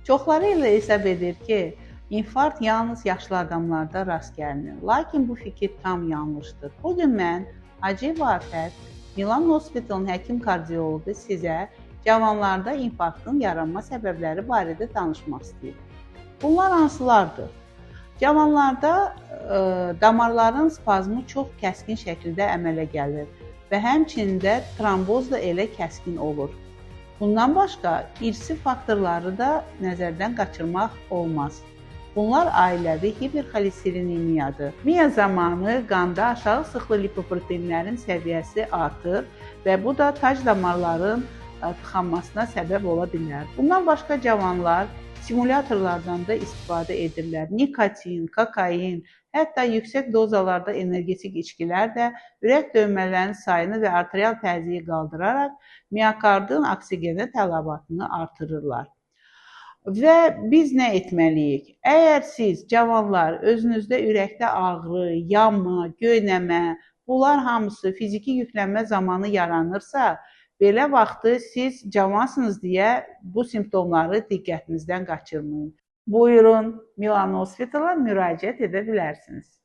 Çoxları elə hesab edir ki, infarkt yalnız yaşlı adamlarda rast gəlinir. Lakin bu fikir tam yanlışdır. Bugün mən Hacıyev Afət, Milan Hospitalın həkim kardioloqu sizə cavanlarda infarktın yaranma səbəbləri barədə danışmaq istəyir. Bunlar hansılardır? Cavanlarda damarların spazmı çox kəskin şəkildə əmələ gəlir və həmçinin də tromboz da elə kəskin olur. Bundan başqa, irsi faktorları da nəzərdən qaçırmaq olmaz. Bunlar ailəvi hiperxolesterinemiyadır. Miya zamanı qanda aşağı sıxlı lipoproteinlərin səviyyəsi artır və bu da tac damarların tıxanmasına səbəb ola bilər. Bundan başqa cavanlar stimulyatorlardan da istifadə edirlər. Nikotin, kokain, hətta yüksək dozalarda energetik içkilər də ürək döymələrinin sayını və arterial təzyiqi qaldıraraq miokardın oksigenə tələbatını artırırlar. Və biz nə etməliyik? Əgər siz cavanlar özünüzdə ürəkdə ağrı, yanma, göynəmə, bunlar hamısı fiziki yüklənmə zamanı yaranırsa, belə vaxtı siz cavansınız deyə bu simptomları diqqətinizdən qaçırmayın. Buyurun, Milan Hospital'a müraciət edə bilərsiniz.